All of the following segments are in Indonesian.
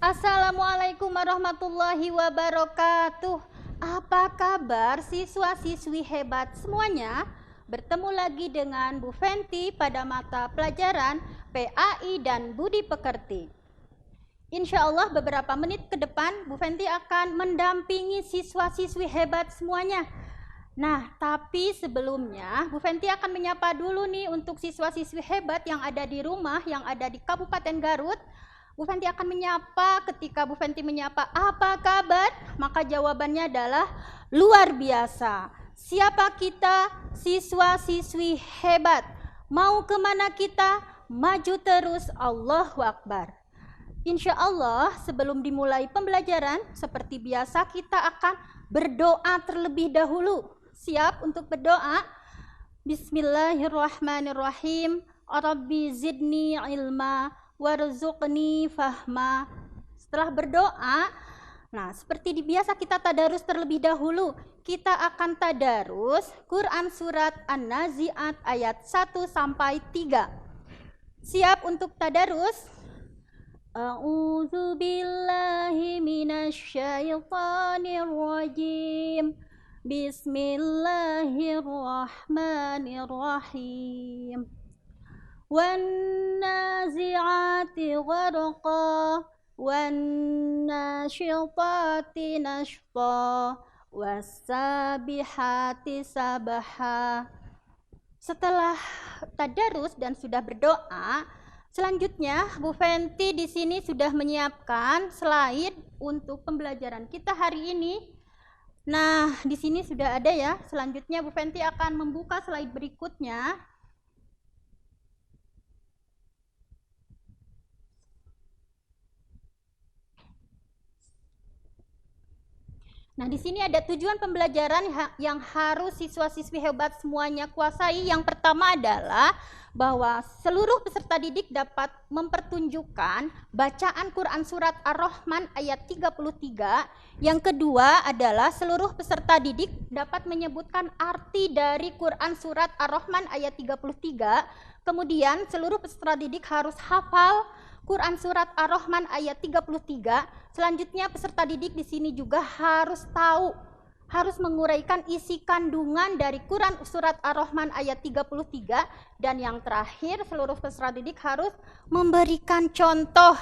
Assalamualaikum warahmatullahi wabarakatuh. Apa kabar siswa-siswi hebat semuanya? Bertemu lagi dengan Bu Fenty pada mata pelajaran PAI dan Budi Pekerti. Insya Allah beberapa menit ke depan Bu Fenty akan mendampingi siswa-siswi hebat semuanya. Nah, tapi sebelumnya Bu Fenty akan menyapa dulu nih untuk siswa-siswi hebat yang ada di rumah, yang ada di Kabupaten Garut. Bu Fenty akan menyapa. Ketika Bu Fenty menyapa, apa kabar? Maka jawabannya adalah luar biasa. Siapa kita? Siswa-siswi hebat. Mau kemana kita? Maju terus, Allahu Akbar. Insya Allah sebelum dimulai pembelajaran, seperti biasa kita akan berdoa terlebih dahulu. Siap untuk berdoa? Bismillahirrahmanirrahim. Rabbi zidni ilma warzuqni fahma. Setelah berdoa, nah seperti biasa kita tadarus terlebih dahulu. Kita akan tadarus Quran surat An-Nazi'at ayat 1 sampai 3. Siap untuk tadarus? A'udzu billahi minasyaitonir rajim. Bismillahirrahmanirrahim. وَالنَّازِعَاتِ غَرْقًا وَالنَّاشِطَاتِ نَشْطًا وَالسَّابِحَاتِ سَبْحًا. Setelah tadarus dan sudah berdoa, selanjutnya Bu Fenty di sini sudah menyiapkan slide untuk pembelajaran kita hari ini. Nah, di sini sudah ada ya. Selanjutnya Bu Fenty akan membuka slide berikutnya. Nah, di sini ada tujuan pembelajaran yang harus siswa-siswi hebat semuanya kuasai. Yang pertama adalah bahwa seluruh peserta didik dapat mempertunjukkan bacaan Quran surat Ar-Rahman ayat 33. Yang kedua adalah seluruh peserta didik dapat menyebutkan arti dari Quran surat Ar-Rahman ayat 33. Kemudian seluruh peserta didik harus hafal Quran surat Ar-Rahman ayat 33. Selanjutnya peserta didik di sini juga harus tahu, harus menguraikan isi kandungan dari Quran surat Ar-Rahman ayat 33. Dan yang terakhir, seluruh peserta didik harus memberikan contoh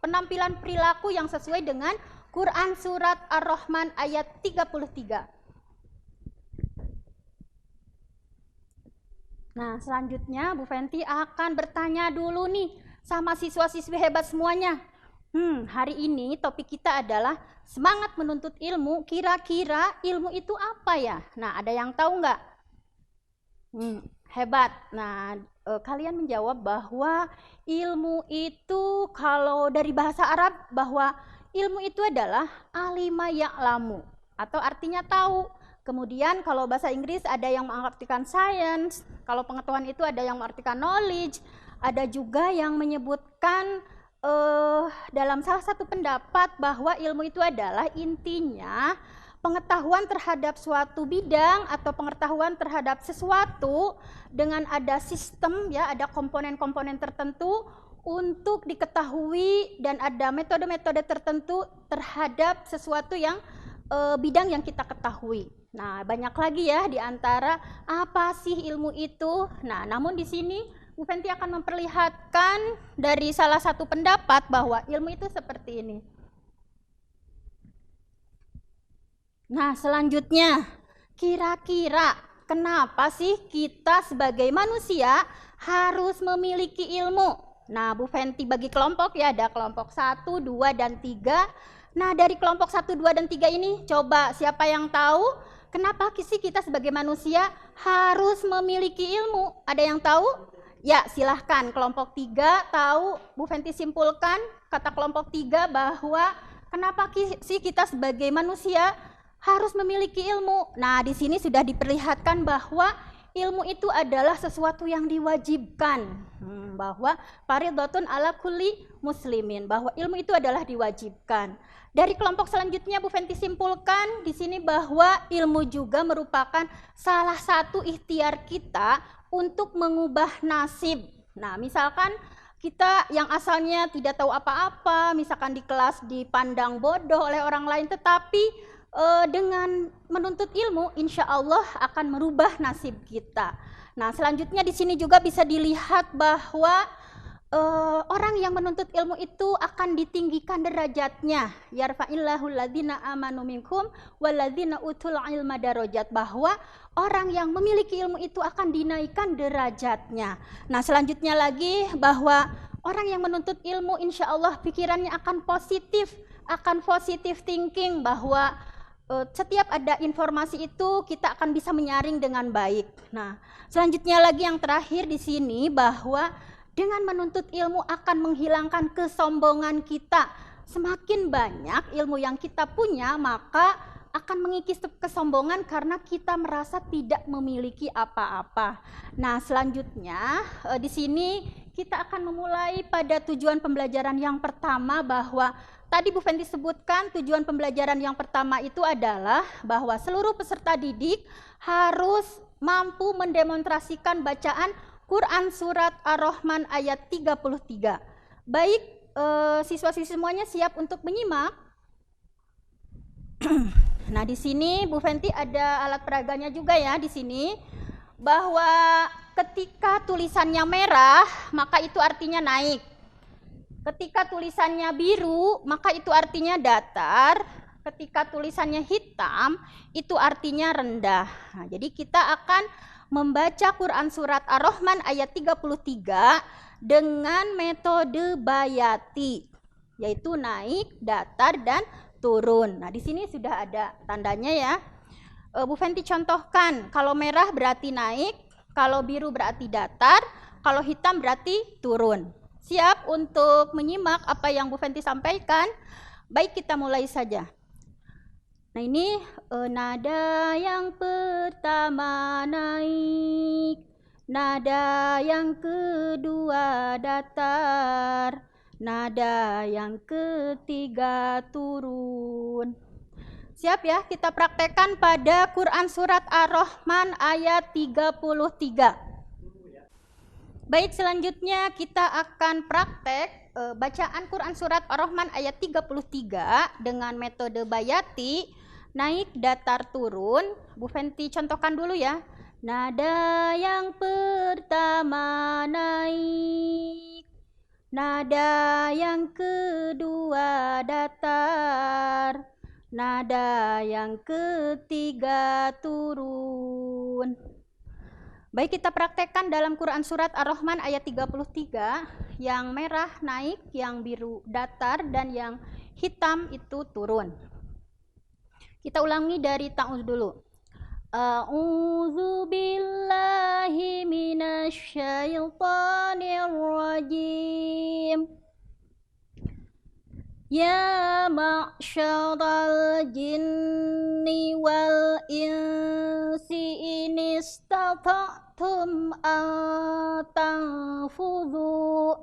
penampilan perilaku yang sesuai dengan Quran surat Ar-Rahman ayat 33. Nah, selanjutnya Bu Fenty akan bertanya dulu nih sama siswa-siswi hebat semuanya. Hari ini topik kita adalah semangat menuntut ilmu. Kira-kira ilmu itu apa ya? Nah, ada yang tahu nggak? Hebat. Nah, kalian menjawab bahwa ilmu itu kalau dari bahasa Arab bahwa ilmu itu adalah alima ya'lamu atau artinya tahu. Kemudian kalau bahasa Inggris ada yang mengartikan science, kalau pengetahuan itu ada yang mengartikan knowledge. Ada juga yang menyebutkan dalam salah satu pendapat bahwa ilmu itu adalah intinya pengetahuan terhadap suatu bidang atau pengetahuan terhadap sesuatu dengan ada sistem ya, ada komponen-komponen tertentu untuk diketahui dan ada metode-metode tertentu terhadap sesuatu yang bidang yang kita ketahui. Nah, banyak lagi ya di antara apa sih ilmu itu. Nah, namun di sini Bu Fenty akan memperlihatkan dari salah satu pendapat bahwa ilmu itu seperti ini. Nah, selanjutnya, kira-kira kenapa sih kita sebagai manusia harus memiliki ilmu? Nah, Bu Fenty bagi kelompok ya, ada kelompok 1, 2, dan 3. Nah, dari kelompok 1, 2, dan 3 ini, coba siapa yang tahu kenapa sih kita sebagai manusia harus memiliki ilmu? Ada yang tahu? Ya, silahkan. Kelompok 3 tahu, Bu Fenty simpulkan kata kelompok 3 bahwa kenapa sih kita sebagai manusia harus memiliki ilmu. Nah, di sini sudah diperlihatkan bahwa ilmu itu adalah sesuatu yang diwajibkan, bahwa faridhatun ala kulli muslimin, bahwa ilmu itu adalah diwajibkan. Dari kelompok selanjutnya Bu Fenty simpulkan di sini bahwa ilmu juga merupakan salah satu ikhtiar kita untuk mengubah nasib. Nah, misalkan kita yang asalnya tidak tahu apa-apa, misalkan di kelas dipandang bodoh oleh orang lain, tetapi dengan menuntut ilmu, insya Allah akan merubah nasib kita. Nah, selanjutnya di sini juga bisa dilihat bahwa orang yang menuntut ilmu itu akan ditinggikan derajatnya. Yarfa'illahu alladzina amanu minkum walladzina utul ilma darajat, bahwa orang yang memiliki ilmu itu akan dinaikkan derajatnya. Nah, selanjutnya lagi bahwa orang yang menuntut ilmu insya Allah pikirannya akan positif thinking, bahwa setiap ada informasi itu kita akan bisa menyaring dengan baik. Nah, selanjutnya lagi yang terakhir di sini bahwa dengan menuntut ilmu akan menghilangkan kesombongan kita. Semakin banyak ilmu yang kita punya, maka akan mengikis kesombongan karena kita merasa tidak memiliki apa-apa. Nah, selanjutnya di sini kita akan memulai pada tujuan pembelajaran yang pertama, bahwa tadi Bu Fenty sebutkan tujuan pembelajaran yang pertama itu adalah bahwa seluruh peserta didik harus mampu mendemonstrasikan bacaan Quran Surat Ar-Rahman ayat 33. Baik, siswa-siswi semuanya siap untuk menyimak? Nah, di sini Bu Fenty ada alat peraganya juga ya di sini, bahwa ketika tulisannya merah, maka itu artinya naik. Ketika tulisannya biru, maka itu artinya datar. Ketika tulisannya hitam, itu artinya rendah. Nah, jadi kita akan membaca Quran Surat Ar-Rahman ayat 33 dengan metode bayati, yaitu naik, datar, dan turun. Nah, di sini sudah ada tandanya ya. Bu Fenty contohkan, kalau merah berarti naik, kalau biru berarti datar, kalau hitam berarti turun. Siap untuk menyimak apa yang Bu Fenty sampaikan? Baik, kita mulai saja. Nah, ini nada yang pertama naik, nada yang kedua datar, nada yang ketiga turun. Siap ya, kita praktekkan pada Quran Surat Ar-Rahman ayat 33. Baik, selanjutnya kita akan praktek bacaan Quran Surat Ar-Rahman ayat 33 dengan metode bayati, naik, datar, turun. Bu Fenty contohkan dulu ya. Nada yang pertama naik, nada yang kedua datar, nada yang ketiga turun. Baik, kita praktekkan dalam Quran Surat Ar-Rahman ayat 33, yang merah naik, yang biru datar, dan yang hitam itu turun. Kita ulangi dari ta'awudz dulu. A'udzu billahi minasyaitonir rajim. Ya ma'syaral jinni wal insi in istata'tum an tanfuzu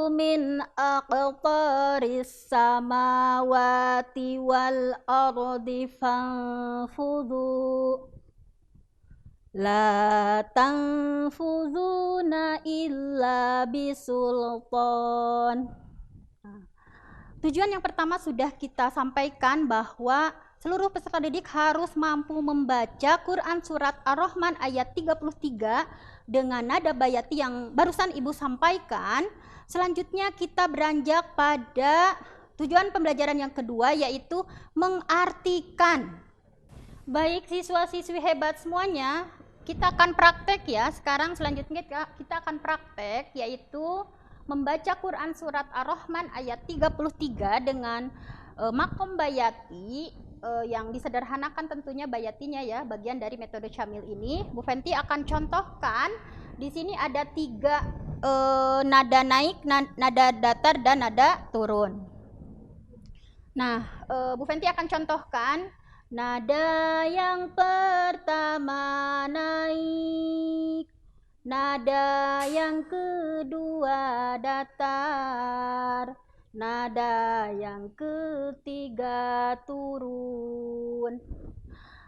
min aqtaris samawati wal ardi fanfuzu la tanfuzuna illa bisultan. Tujuan yang pertama sudah kita sampaikan, bahwa seluruh peserta didik harus mampu membaca Quran Surat Ar-Rahman ayat 33 dengan nada bayati yang barusan Ibu sampaikan. Selanjutnya kita beranjak pada tujuan pembelajaran yang kedua, yaitu mengartikan. Baik siswa-siswi hebat semuanya, kita akan praktek ya. Sekarang selanjutnya kita akan praktek, yaitu membaca Quran Surat Ar-Rahman ayat 33 dengan makom bayati, yang disederhanakan tentunya bayatinya ya, bagian dari metode Syamil ini. Bu Fenty akan contohkan. Di sini ada 3 nada naik, nada datar, dan nada turun. Nah, Bu Fenty akan contohkan nada yang pertama naik, nada yang kedua datar, nada yang ketiga turun.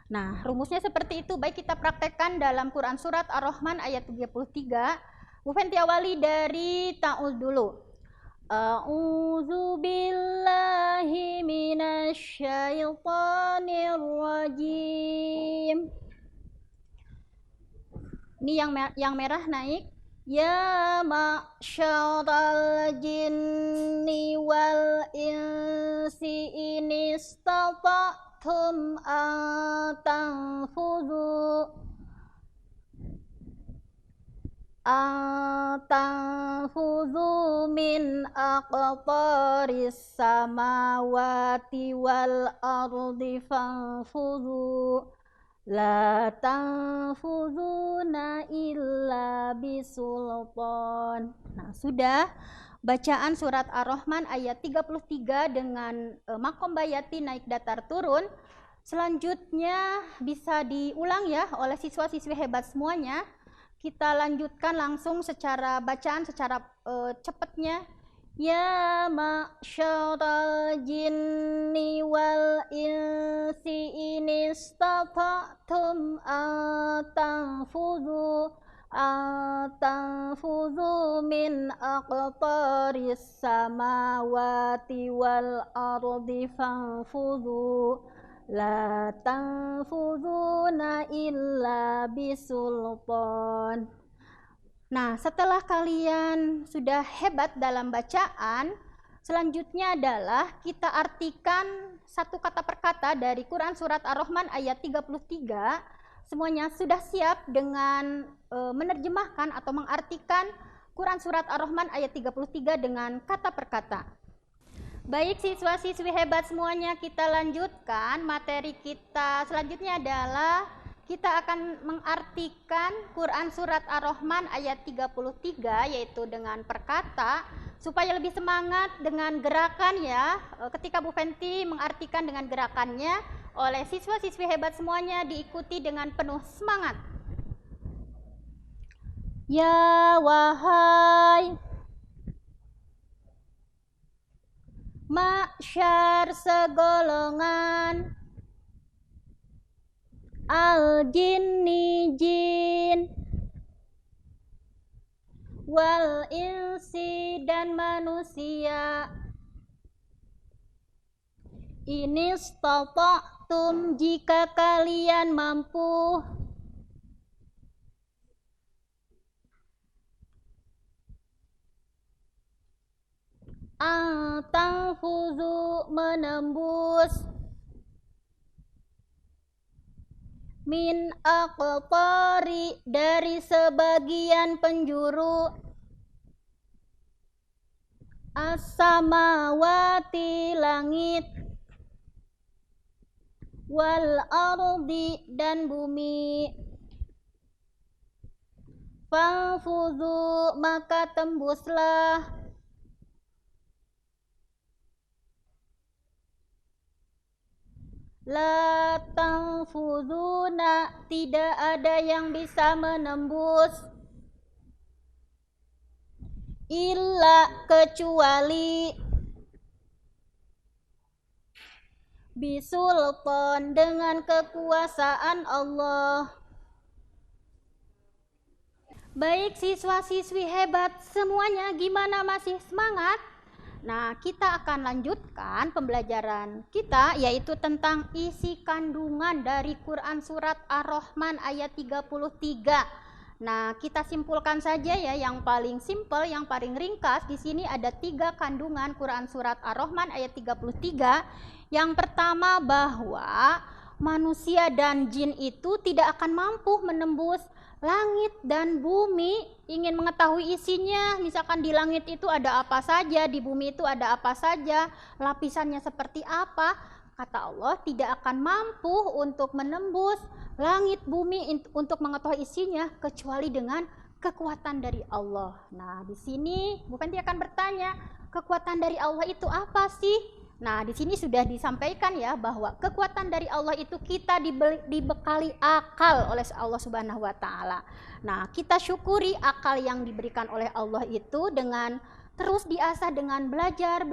Nah, rumusnya seperti itu. Baik, kita praktekkan dalam Quran Surat Ar-Rahman ayat 33. Bu Fenty awali dari ta'ul dulu. A'udzu billahi minasyaitonir rajim. Ini yang merah naik. Ya ma'syaral jinni wal insi in istata'tum an tanfudhu min aqtaris samawati wal ardi fanfudhu la tanfudhuna illa bisultan. Nah, sudah bacaan surat Ar-Rahman ayat 33 dengan makom bayati naik datar turun. Selanjutnya bisa diulang ya oleh siswa-siswi hebat semuanya. Kita lanjutkan langsung secara bacaan secara cepatnya. Ya ma'syaral jinni wal insi in istata'tum an tanfudhu min aqtaris samawati wal ardi fanfudhu la tanfuduna illa bisultan. Nah, setelah kalian sudah hebat dalam bacaan, selanjutnya adalah kita artikan satu kata per kata dari Quran Surat Ar-Rahman ayat 33. Semuanya sudah siap dengan menerjemahkan atau mengartikan Quran Surat Ar-Rahman ayat 33 dengan kata per kata. Baik siswa-siswi hebat semuanya, kita lanjutkan. Materi kita selanjutnya adalah kita akan mengartikan Quran Surat Ar-Rahman ayat 33 yaitu dengan perkata supaya lebih semangat dengan gerakan ya. Ketika Bu Fenty mengartikan dengan gerakannya oleh siswa-siswi hebat semuanya diikuti dengan penuh semangat. Ya wahai ma'syar segolongan al-jinni jin wal insi dan manusia inistata'tum jika kalian mampu tanfudhu menembus min aqtari dari sebagian penjuru as-samawati langit wal ardi dan bumi fanfudhu maka tembuslah la tanfuduna tidak ada yang bisa menembus illa kecuali bisultan dengan kekuasaan Allah. Baik siswa-siswi hebat semuanya, gimana masih semangat? Nah, kita akan lanjutkan pembelajaran kita yaitu tentang isi kandungan dari Quran Surat Ar-Rahman ayat 33. Nah, kita simpulkan saja ya yang paling simpel, yang paling ringkas. Di sini ada 3 kandungan Quran Surat Ar-Rahman ayat 33. Yang pertama bahwa manusia dan jin itu tidak akan mampu menembus langit dan bumi. Ingin mengetahui isinya, misalkan di langit itu ada apa saja, di bumi itu ada apa saja, lapisannya seperti apa, kata Allah tidak akan mampu untuk menembus langit bumi untuk mengetahui isinya kecuali dengan kekuatan dari Allah. Nah, di sini Bu Fenty akan bertanya, kekuatan dari Allah itu apa sih? Nah, di sini sudah disampaikan ya bahwa kekuatan dari Allah itu kita dibekali akal oleh Allah Subhanahu wa taala. Nah, kita syukuri akal yang diberikan oleh Allah itu dengan terus diasah dengan belajar,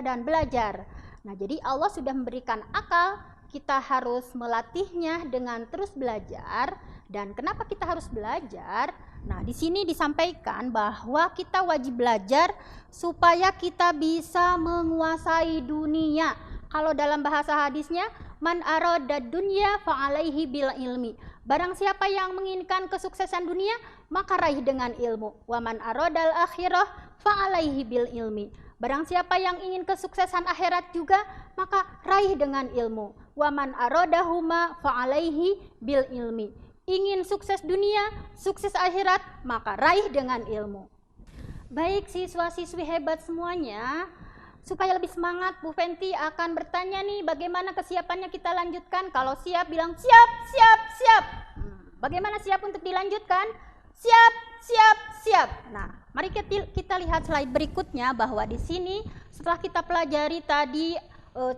dan belajar. Nah, jadi Allah sudah memberikan akal, kita harus melatihnya dengan terus belajar. Dan kenapa kita harus belajar? Nah, di sini disampaikan bahwa kita wajib belajar supaya kita bisa menguasai dunia. Kalau dalam bahasa hadisnya, man arada dunya fa'alaihi bil ilmi. Barang siapa yang menginginkan kesuksesan dunia, maka raih dengan ilmu. Wa man aradal akhirah fa'alaihi bil ilmi. Barang siapa yang ingin kesuksesan akhirat juga, maka raih dengan ilmu. Wa man aradahuma fa'alaihi bil ilmi. Ingin sukses dunia, sukses akhirat, maka raih dengan ilmu. Baik siswa-siswi hebat semuanya, supaya lebih semangat, Bu Fenty akan bertanya nih bagaimana kesiapannya kita lanjutkan. Kalau siap bilang siap, siap, siap. Bagaimana siap untuk dilanjutkan? Siap, siap, siap. Nah, mari kita lihat slide berikutnya bahwa di sini setelah kita pelajari tadi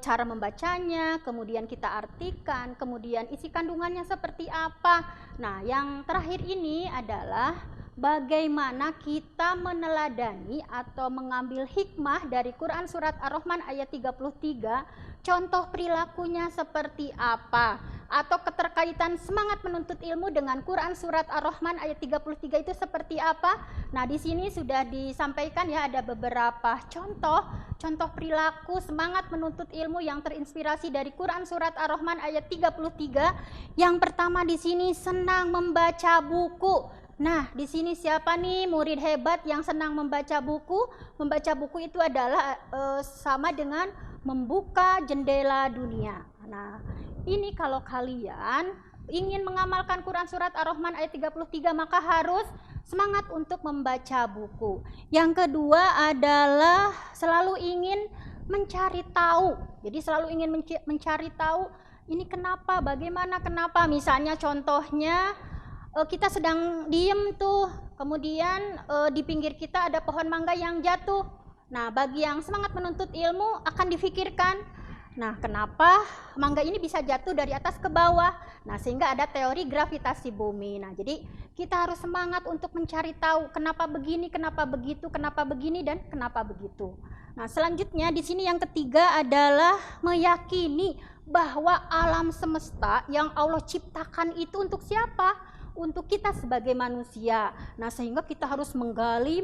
cara membacanya, kemudian kita artikan, kemudian isi kandungannya seperti apa. Nah, yang terakhir ini adalah bagaimana kita meneladani atau mengambil hikmah dari Quran Surat Ar-Rahman ayat 33, contoh perilakunya seperti apa, atau keterkaitan semangat menuntut ilmu dengan Quran Surat Ar-Rahman ayat 33 itu seperti apa. Nah, di sini sudah disampaikan ya, ada beberapa contoh perilaku semangat menuntut ilmu yang terinspirasi dari Quran Surat Ar-Rahman ayat 33. Yang pertama di sini senang membaca buku. Nah, di sini siapa nih murid hebat yang senang membaca buku? Membaca buku itu adalah sama dengan membuka jendela dunia. Nah, ini kalau kalian ingin mengamalkan Quran Surat Ar-Rahman ayat 33, maka harus semangat untuk membaca buku. Yang kedua adalah selalu ingin mencari tahu. Jadi selalu ingin mencari tahu, ini kenapa, bagaimana, kenapa. Misalnya contohnya, kita sedang diem tuh, kemudian di pinggir kita ada pohon mangga yang jatuh. Nah, bagi yang semangat menuntut ilmu akan difikirkan, nah kenapa mangga ini bisa jatuh dari atas ke bawah. Nah, sehingga ada teori gravitasi bumi. Nah, jadi kita harus semangat untuk mencari tahu kenapa begini, kenapa begitu, kenapa begini, dan kenapa begitu. Nah, selanjutnya di sini yang ketiga adalah meyakini bahwa alam semesta yang Allah ciptakan itu untuk siapa? Untuk kita sebagai manusia. Nah, sehingga kita harus menggali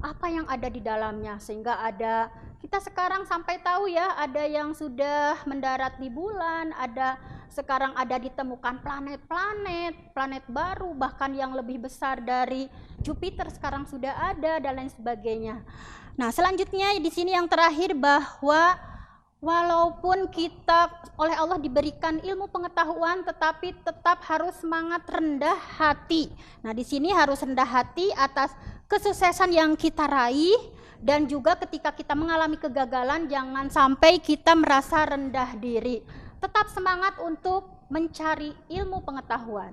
apa yang ada di dalamnya, sehingga ada, kita sekarang sampai tahu ya, ada yang sudah mendarat di bulan, sekarang ada ditemukan planet baru, bahkan yang lebih besar dari Jupiter sekarang sudah ada, dan lain sebagainya. Nah, selanjutnya di sini yang terakhir bahwa walaupun kita oleh Allah diberikan ilmu pengetahuan, tetapi tetap harus semangat rendah hati. Nah, di sini harus rendah hati atas kesuksesan yang kita raih, dan juga ketika kita mengalami kegagalan jangan sampai kita merasa rendah diri. Tetap semangat untuk mencari ilmu pengetahuan.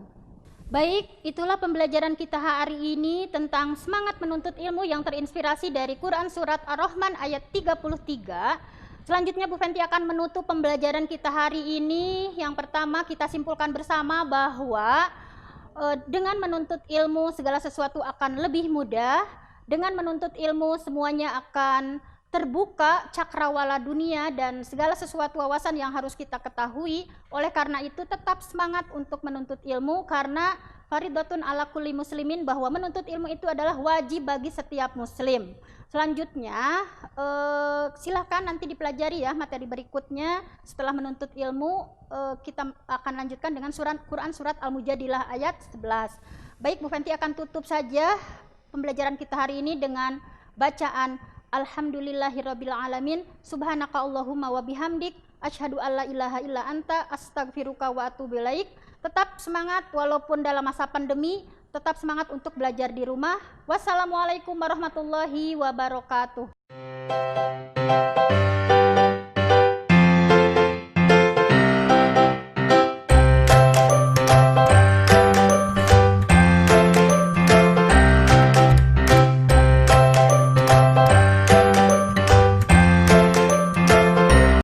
Baik, itulah pembelajaran kita hari ini tentang semangat menuntut ilmu yang terinspirasi dari Quran Surat Ar-Rahman ayat 33. Selanjutnya Bu Fenty akan menutup pembelajaran kita hari ini. Yang pertama, kita simpulkan bersama bahwa dengan menuntut ilmu segala sesuatu akan lebih mudah. Dengan menuntut ilmu semuanya akan terbuka cakrawala dunia dan segala sesuatu wawasan yang harus kita ketahui. Oleh karena itu tetap semangat untuk menuntut ilmu, karena faridatun ala kulli muslimin, bahwa menuntut ilmu itu adalah wajib bagi setiap muslim. Selanjutnya silahkan nanti dipelajari ya materi berikutnya. Setelah menuntut ilmu kita akan lanjutkan dengan Quran Surat Al-Mujadilah ayat 11. Baik, Bu Fenty akan tutup saja pembelajaran kita hari ini dengan bacaan Alhamdulillahirabbil alamin, subhanaka Allahumma wa bihamdik, asyhadu alla ilaha illa anta, astaghfiruka wa atubu ilaik. Tetap semangat walaupun dalam masa pandemi, tetap semangat untuk belajar di rumah. Wassalamualaikum warahmatullahi wabarakatuh.